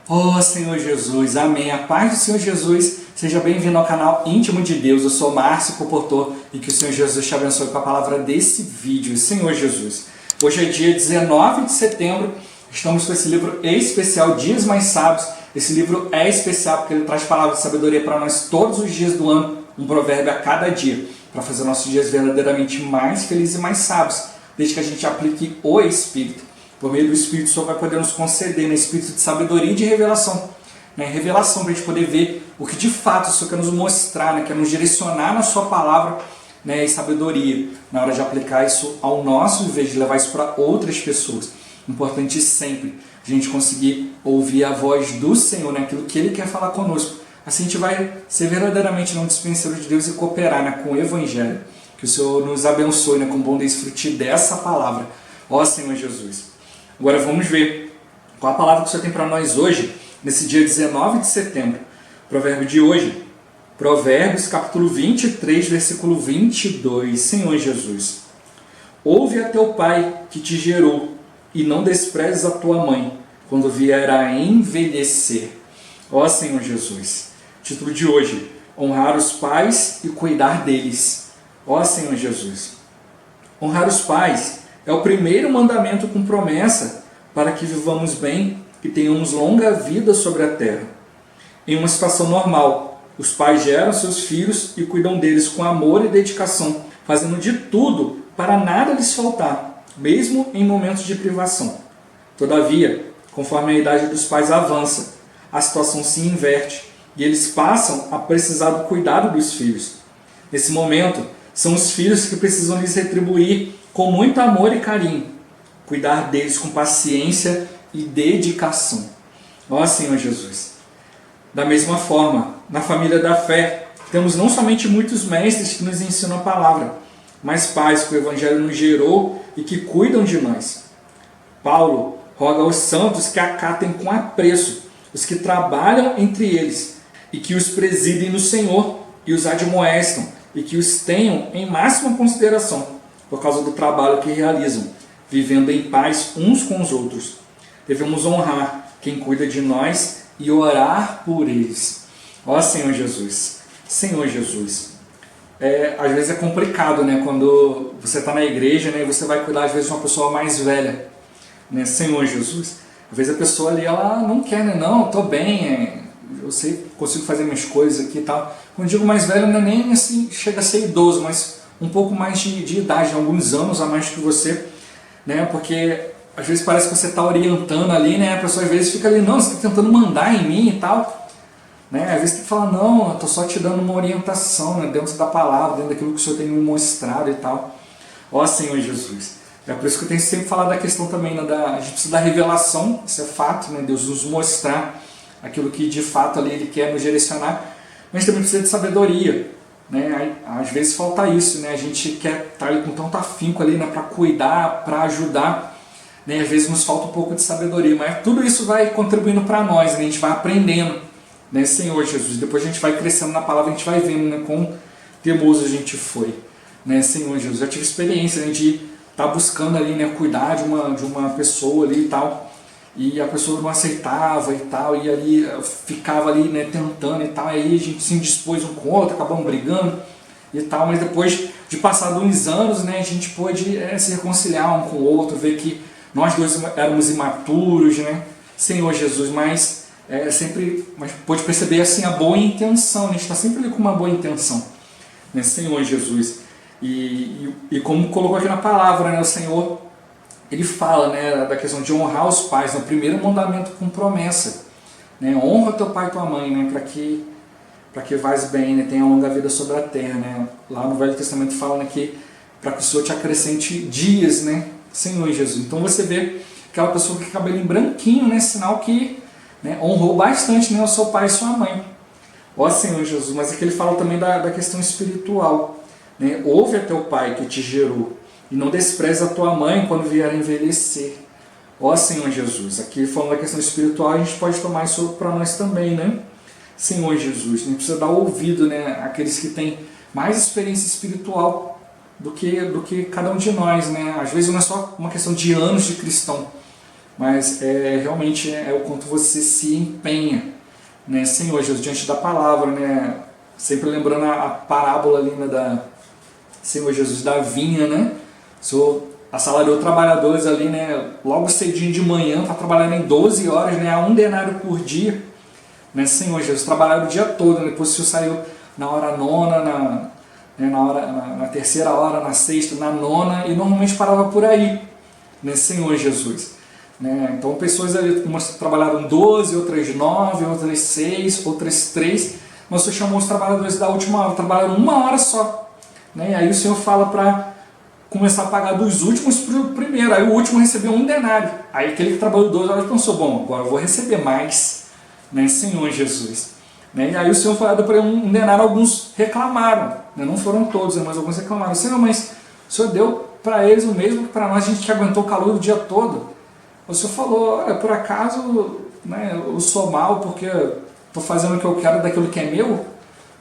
Oh Senhor Jesus, amém. A paz do Senhor Jesus, seja bem-vindo ao canal Íntimo de Deus. Eu sou Márcio Comportor e que o Senhor Jesus te abençoe com a palavra desse vídeo. Senhor Jesus, hoje é dia 19 de setembro, estamos com esse livro especial, Dias Mais Sábios. Esse livro é especial porque ele traz palavras de sabedoria para nós todos os dias do ano, um provérbio a cada dia, para fazer nossos dias verdadeiramente mais felizes e mais sábios, desde que a gente aplique o Espírito. Por meio do Espírito, o Senhor vai poder nos conceder, espírito de sabedoria e de revelação. Revelação para a gente poder ver o que de fato o Senhor quer nos mostrar, quer nos direcionar na sua palavra, e sabedoria, na hora de aplicar isso ao nosso, em vez de levar isso para outras pessoas. Importante sempre a gente conseguir ouvir a voz do Senhor, aquilo que Ele quer falar conosco. Assim a gente vai ser verdadeiramente um dispenseiro de Deus e cooperar com o Evangelho. Que o Senhor nos abençoe com o bom desfrute dessa palavra. Ó Senhor Jesus. Agora vamos ver qual a palavra que o Senhor tem para nós hoje, nesse dia 19 de setembro. O provérbio de hoje, Provérbios capítulo 23, versículo 22. Senhor Jesus, ouve a teu pai que te gerou, e não desprezes a tua mãe, quando vier a envelhecer. Ó Senhor Jesus, título de hoje, honrar os pais e cuidar deles. Ó Senhor Jesus, honrar os pais é o primeiro mandamento com promessa para que vivamos bem e tenhamos longa vida sobre a terra. Em uma situação normal, os pais geram seus filhos e cuidam deles com amor e dedicação, fazendo de tudo para nada lhes faltar, mesmo em momentos de privação. Todavia, conforme a idade dos pais avança, a situação se inverte e eles passam a precisar do cuidado dos filhos. Nesse momento, são os filhos que precisam lhes retribuir com muito amor e carinho, cuidar deles com paciência e dedicação. Ó Senhor Jesus. Da mesma forma, na família da fé, temos não somente muitos mestres que nos ensinam a palavra, mas pais que o Evangelho nos gerou e que cuidam de nós. Paulo roga aos santos que acatem com apreço os que trabalham entre eles e que os presidem no Senhor e os admoestam e que os tenham em máxima consideração por causa do trabalho que realizam, vivendo em paz uns com os outros. Devemos honrar quem cuida de nós e orar por eles. Ó Senhor Jesus, Senhor Jesus. Às vezes é complicado, quando você está na igreja, e você vai cuidar às vezes de uma pessoa mais velha, Senhor Jesus. Às vezes a pessoa ali, ela não quer, não, estou bem, eu sei, consigo fazer minhas coisas aqui e tal. Quando digo mais velho, não é nem assim, chega a ser idoso, mas um pouco mais de idade, alguns anos a mais que você, porque às vezes parece que você está orientando ali, a pessoa às vezes fica ali, não, você está tentando mandar em mim e tal, às vezes tem que falar, não, eu estou só te dando uma orientação, dentro da palavra, dentro daquilo que o Senhor tem me mostrado e tal. Ó Senhor Jesus, é por isso que eu tenho sempre falado da questão também, a gente precisa da revelação, isso é fato, Deus nos mostrar aquilo que de fato ali Ele quer nos direcionar, mas também precisa de sabedoria. Às vezes falta isso, a gente quer estar ali com tanto afinco ali, para cuidar, para ajudar, às vezes nos falta um pouco de sabedoria, mas tudo isso vai contribuindo para nós, a gente vai aprendendo, Senhor Jesus, depois a gente vai crescendo na palavra, a gente vai vendo, quão teimoso a gente foi, Senhor Jesus. Eu tive experiência de estar buscando ali, cuidar de uma pessoa ali e tal, e a pessoa não aceitava e tal, e ali ficava ali, tentando e tal, e aí a gente se indispôs um com o outro, acabamos brigando e tal, mas depois de passar uns anos, a gente pôde se reconciliar um com o outro, ver que nós dois éramos imaturos, Senhor Jesus, mas pôde perceber assim a boa intenção, a gente está sempre ali com uma boa intenção, Senhor Jesus, e como colocou aqui na palavra, o Senhor, Ele fala da questão de honrar os pais, no primeiro mandamento com promessa. Honra teu pai e tua mãe, para que vais bem, tenha longa vida sobre a terra. Lá no Velho Testamento fala que para que o Senhor te acrescente dias, Senhor Jesus. Então você vê aquela pessoa com cabelinho branquinho, sinal que honrou bastante o seu pai e sua mãe. Ó Senhor Jesus, mas aqui ele fala também da questão espiritual. Ouve a teu pai que te gerou, e não despreze a tua mãe quando vier a envelhecer. Ó Senhor Jesus, aqui falando da questão espiritual, a gente pode tomar isso para nós também, Senhor Jesus, a gente precisa dar ouvido, àqueles que têm mais experiência espiritual do que cada um de nós, Às vezes não é só uma questão de anos de cristão, mas realmente é o quanto você se empenha, né, Senhor Jesus, diante da palavra, né, sempre lembrando a parábola ali, né, da Senhor Jesus, da vinha, né, o Senhor assalariou trabalhadores ali, né, logo cedinho de manhã, para trabalhar em 12 horas, né, a 1 denário por dia, né, Senhor Jesus, trabalharam o dia todo, né, depois o Senhor saiu na hora nona, na terceira hora, na sexta, na nona, e normalmente parava por aí, né, Senhor Jesus. Né? Então pessoas ali, umas trabalharam 12, outras 9, outras 6, outras 3, mas o Senhor chamou os trabalhadores da última hora, trabalharam 1 hora só. Né? E aí o Senhor fala para começar a pagar dos últimos para o primeiro, aí o último recebeu 1 denário. Aí aquele que trabalhou 12 horas pensou, bom, agora eu vou receber mais, né, Senhor Jesus. Né? E aí o Senhor falou para 1 denário, alguns reclamaram, né? Não foram todos, mas alguns reclamaram, Senhor, mas o Senhor deu para eles o mesmo que para nós, a gente que aguentou o calor o dia todo. O Senhor falou, olha, por acaso, né, eu sou mal porque estou fazendo o que eu quero daquilo que é meu?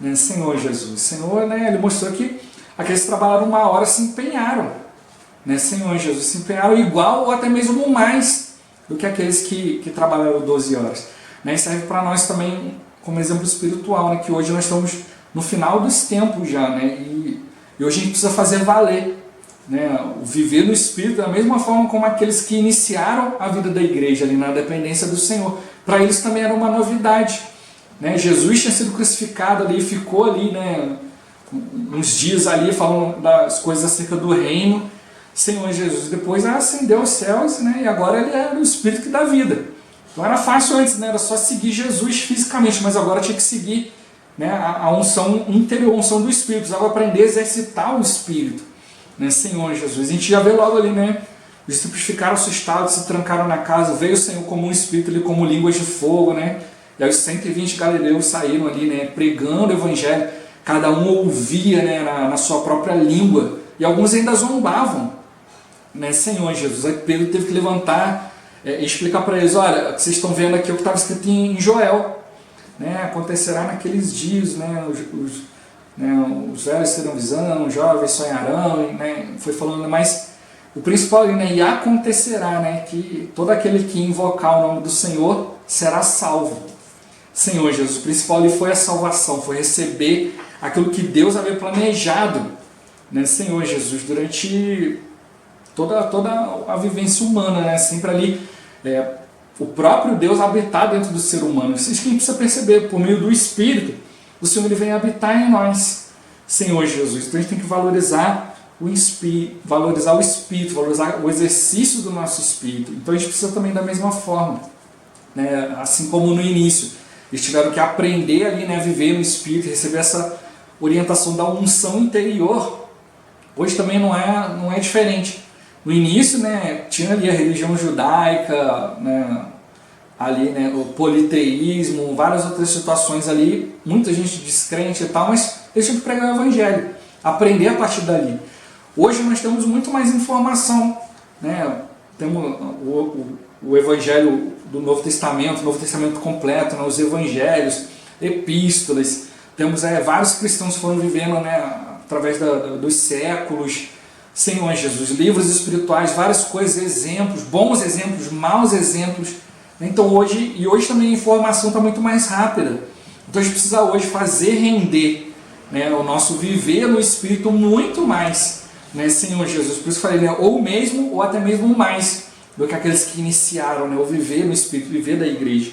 Né, Senhor Jesus. Senhor, né, Ele mostrou que aqueles que trabalharam 1 hora se empenharam. Né, Senhor Jesus, se empenharam igual ou até mesmo mais do que aqueles que trabalharam 12 horas. Né, e serve para nós também como exemplo espiritual, né, que hoje nós estamos no final dos tempos já, né, e hoje a gente precisa fazer valer. Né, o viver no Espírito da mesma forma como aqueles que iniciaram a vida da igreja ali na dependência do Senhor. Para eles também era uma novidade. Né, Jesus tinha sido crucificado ali, ficou ali, né, uns dias ali falando das coisas acerca do reino. Senhor Jesus depois ascendeu aos céus, né, e agora ele é o Espírito que dá vida. Então era fácil antes, né, era só seguir Jesus fisicamente, mas agora tinha que seguir, né, a unção interior, a unção do Espírito, precisava aprender a exercitar o Espírito. Né, Senhor Jesus, a gente já vê logo ali, né, os discípulos ficaram assustados, se trancaram na casa, veio o Senhor como um Espírito ali, como línguas de fogo, né, e aí os 120 galileus saíram ali, né, pregando o Evangelho, cada um ouvia, né, na sua própria língua, e alguns ainda zombavam, né, Senhor Jesus. Aí Pedro teve que levantar e explicar para eles, olha, vocês estão vendo aqui o que estava escrito em Joel, né, acontecerá naqueles dias, né, os velhos terão visão, os jovens sonharão, né, foi falando, mas o principal ali, né, e acontecerá, né, que todo aquele que invocar o nome do Senhor será salvo. Senhor Jesus, o principal ali foi a salvação, foi receber aquilo que Deus havia planejado, né, Senhor Jesus, durante toda a vivência humana, né, sempre ali, o próprio Deus habitar dentro do ser humano. Isso que a gente precisa perceber, por meio do Espírito, o Senhor ele vem habitar em nós, Senhor Jesus. Então a gente tem que valorizar o Espírito, valorizar o exercício do nosso Espírito. Então a gente precisa também da mesma forma, né? Assim como no início, eles tiveram que aprender ali, né, a viver no Espírito, receber essa orientação da unção interior. Hoje também não é diferente. No início, né, tinha ali a religião judaica, né, ali, né, o politeísmo, várias outras situações ali, muita gente descrente e tal, mas eles tinham que pregar o Evangelho, aprender a partir dali. Hoje nós temos muito mais informação, né? Temos o Evangelho do Novo Testamento, o Novo Testamento completo, né, os Evangelhos, epístolas, temos vários cristãos que foram vivendo, né, através dos séculos, Senhor Jesus, livros espirituais, várias coisas, exemplos, bons exemplos, maus exemplos. Então hoje também a informação está muito mais rápida. Então a gente precisa hoje fazer render, né, o nosso viver no Espírito muito mais, né, Senhor Jesus. Por isso eu falei, né, ou mesmo, ou até mesmo mais do que aqueles que iniciaram, né, o viver no Espírito, viver da igreja.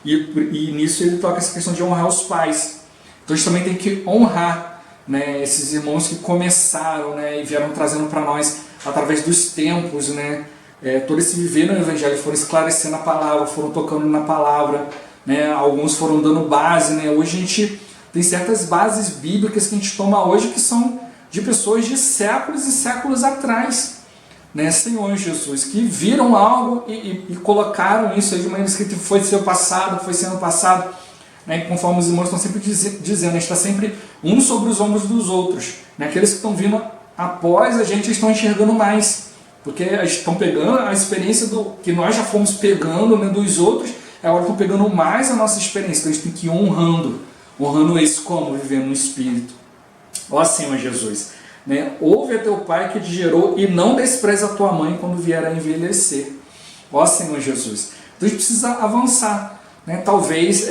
E nisso ele toca essa questão de honrar os pais. Então a gente também tem que honrar, né, esses irmãos que começaram, né, e vieram trazendo para nós, através dos tempos, né, todo esse viver no Evangelho, foram esclarecendo a palavra, foram tocando na palavra, né, alguns foram dando base, né, hoje a gente tem certas bases bíblicas que a gente toma hoje que são de pessoas de séculos e séculos atrás, né, Senhor Jesus, que viram algo e colocaram isso aí de maneira escrita, foi sendo passado, né, conforme os irmãos estão sempre dizendo, a gente está sempre uns sobre os ombros dos outros, né, aqueles que estão vindo após a gente estão enxergando mais, porque estão pegando a experiência que nós já fomos pegando, né, dos outros, agora estão pegando mais a nossa experiência, então a gente tem que ir honrando esse como vivendo no Espírito. Ó Senhor Jesus, né, ouve a teu pai que te gerou e não despreza a tua mãe quando vier a envelhecer. Ó Senhor Jesus. Então a gente precisa avançar, né? Talvez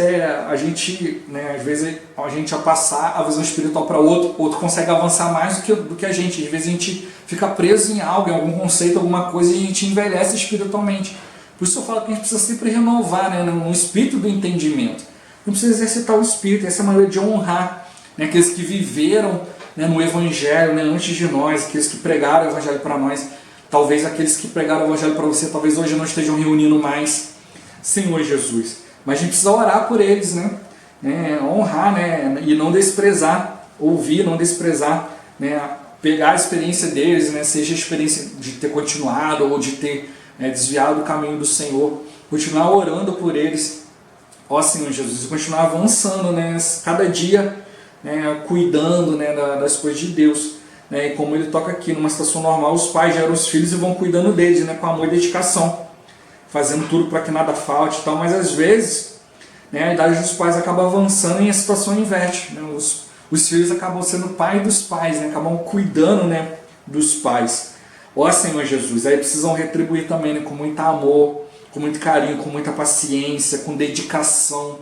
a gente, né, às vezes a gente a passar a visão espiritual para outro consegue avançar mais do que a gente. Às vezes a gente fica preso em algo, em algum conceito, alguma coisa, e a gente envelhece espiritualmente. Por isso eu falo que a gente precisa sempre renovar, né, no espírito do entendimento. Não precisa exercitar o espírito, essa é a maneira de honrar, né, aqueles que viveram, né, no Evangelho, né, antes de nós, aqueles que pregaram o Evangelho para nós. Talvez aqueles que pregaram o Evangelho para você, talvez hoje não estejam reunindo mais, Senhor Jesus. Mas a gente precisa orar por eles, né? Honrar, né? E não desprezar, ouvir, não desprezar, né? Pegar a experiência deles, né? Seja a experiência de ter continuado ou de ter desviado do caminho do Senhor. Continuar orando por eles, ó Senhor Jesus, e continuar avançando, né? Cada dia, né? Cuidando, né? das coisas de Deus. Né? E como ele toca aqui, numa situação normal, os pais geram os filhos e vão cuidando deles, né? Com amor e dedicação, fazendo tudo para que nada falte e tal, mas às vezes, né, a idade dos pais acaba avançando e a situação inverte, né? Os filhos acabam sendo pai dos pais, né? Acabam cuidando, né, dos pais. Ó Senhor Jesus, aí precisam retribuir também, né, com muito amor, com muito carinho, com muita paciência, com dedicação.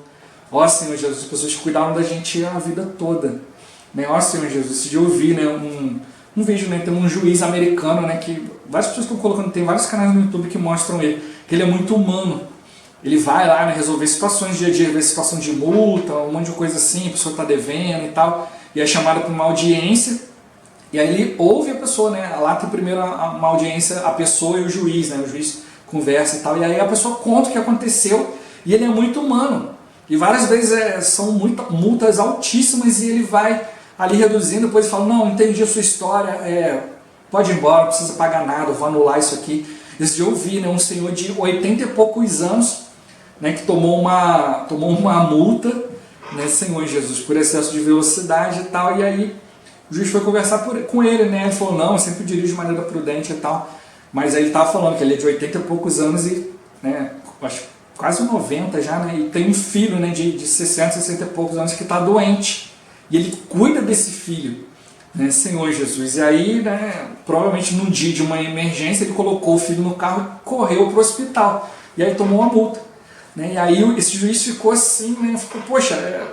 Ó Senhor Jesus, as pessoas que cuidaram da gente a vida toda, né? Ó Senhor Jesus, esse dia eu vi, né, um vídeo, né, tem um juiz americano, né, que várias pessoas estão colocando, tem vários canais no YouTube que mostram ele, que ele é muito humano. Ele vai lá, né, resolver situações dia a dia, ver situação de multa, um monte de coisa assim, a pessoa está devendo e tal, e é chamado para uma audiência, e aí ele ouve a pessoa, né, lá tem primeiro uma audiência, a pessoa e o juiz, né, o juiz conversa e tal, e aí a pessoa conta o que aconteceu, e ele é muito humano, e várias vezes são multas altíssimas, e ele vai ali reduzindo, depois ele fala, não, entendi a sua história, pode ir embora, não precisa pagar nada, vou anular isso aqui. Esse dia eu vi, né, um senhor de 80 e poucos anos, né, que tomou uma multa, né, Senhor Jesus, por excesso de velocidade e tal, e aí o juiz foi conversar com ele, né, ele falou, não, eu sempre dirijo de maneira prudente e tal, mas aí ele estava falando que ele é de 80 e poucos anos e, né, acho quase 90 já, né, e tem um filho, né, de 60, 60 e poucos anos que está doente, e ele cuida desse filho, né, Senhor Jesus. E aí, né, provavelmente num dia de uma emergência, ele colocou o filho no carro e correu para o hospital. E aí tomou uma multa. Né, e aí esse juiz ficou assim, né, ficou, poxa,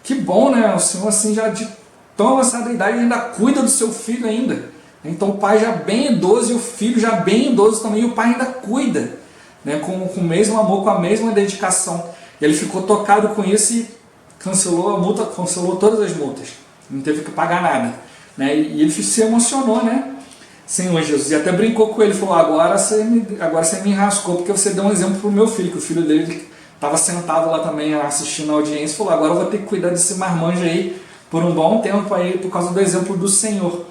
que bom, né, o senhor assim já de tão avançada idade ainda cuida do seu filho ainda. Então o pai já bem idoso e o filho já bem idoso também, e o pai ainda cuida, né, com o mesmo amor, com a mesma dedicação. E ele ficou tocado com isso e cancelou a multa, cancelou todas as multas. Não teve que pagar nada. Né? E ele se emocionou, né? Senhor Jesus, e até brincou com ele, falou, agora você me enrascou, porque você deu um exemplo para o meu filho, que o filho dele estava sentado lá também assistindo a audiência, falou, agora eu vou ter que cuidar desse marmanjo aí por um bom tempo aí, por causa do exemplo do Senhor.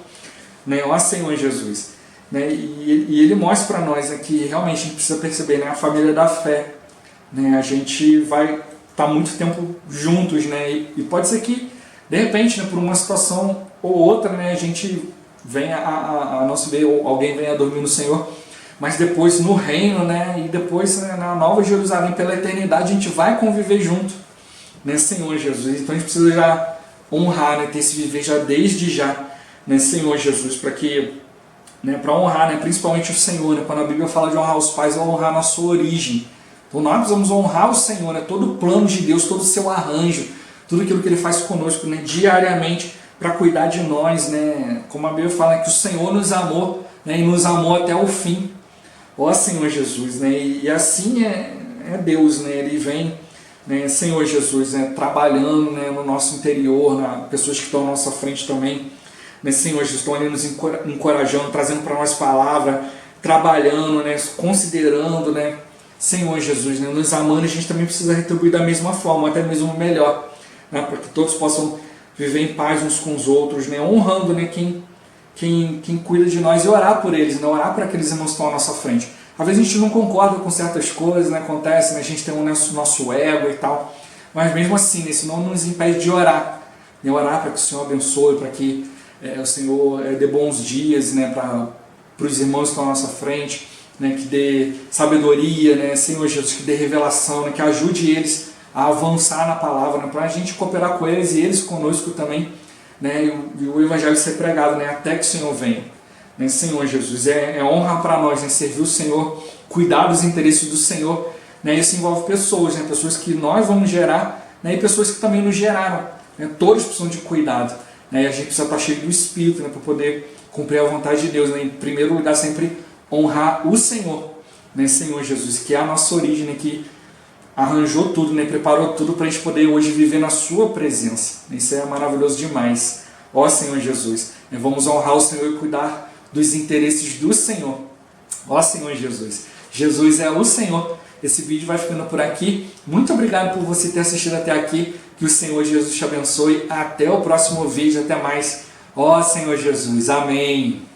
Né? Ó Senhor Jesus. Né? E ele mostra para nós, né, que realmente a gente precisa perceber, né, a família da fé. Né? A gente vai estar muito tempo juntos, né? E pode ser que, de repente, né, por uma situação ou outra, né, a gente venha a não se ver, ou alguém venha a dormir no Senhor, mas depois no reino, né, e depois, né, na Nova Jerusalém, pela eternidade, a gente vai conviver junto, né, Senhor Jesus. Então a gente precisa já honrar, né, ter esse viver já desde já, né, Senhor Jesus, para que, né, para honrar, né, principalmente o Senhor, né, quando a Bíblia fala de honrar os pais, é honrar a nossa origem. Então nós precisamos honrar o Senhor, né, todo o plano de Deus, todo o seu arranjo, tudo aquilo que Ele faz conosco, né, diariamente, para cuidar de nós, né, como a Bíblia fala, que o Senhor nos amou, né, e nos amou até o fim. Ó Senhor Jesus, né, e assim é Deus, né, Ele vem, né, Senhor Jesus, né, trabalhando, né, no nosso interior, pessoas que estão à nossa frente também, né, Senhor Jesus, estão ali nos encorajando, trazendo para nós palavra, trabalhando, né, considerando, né, Senhor Jesus, né, nos amando. A gente também precisa retribuir da mesma forma, até mesmo melhor, né, para que todos possam viver em paz uns com os outros, né, honrando, né, quem cuida de nós, e orar por eles, né, orar para aqueles irmãos que estão à nossa frente. Às vezes a gente não concorda com certas coisas, né, acontece, né, a gente tem o nosso ego e tal, mas mesmo assim, né, isso não nos impede de orar, né, orar para que o Senhor abençoe, para que o Senhor dê bons dias, né, para os irmãos que estão à nossa frente, né, que dê sabedoria, né, Senhor Jesus, que dê revelação, né, que ajude eles a avançar na palavra, né, para a gente cooperar com eles e eles conosco também, né, e o Evangelho ser pregado, né, até que o Senhor venha. Né, Senhor Jesus, é honra para nós, né, servir o Senhor cuidar dos interesses do Senhor, né? Isso envolve pessoas, né? Pessoas que nós vamos gerar, né? E pessoas que também nos geraram, né? Todos precisam de cuidado, né? E a gente precisa estar cheio do Espírito, né? Para poder cumprir a vontade de Deus, né? Em primeiro lugar, sempre honrar o Senhor, né? Senhor Jesus, que é a nossa origem, né? Que arranjou tudo, né? Preparou tudo para a gente poder hoje viver na sua presença. Isso é maravilhoso demais. Ó Senhor Jesus, né? Vamos honrar o Senhor e cuidar dos interesses do Senhor. Ó Senhor Jesus, Jesus é o Senhor. Esse vídeo vai ficando por aqui. Muito obrigado por você ter assistido até aqui. Que o Senhor Jesus te abençoe. Até o próximo vídeo. Até mais. Ó Senhor Jesus. Amém.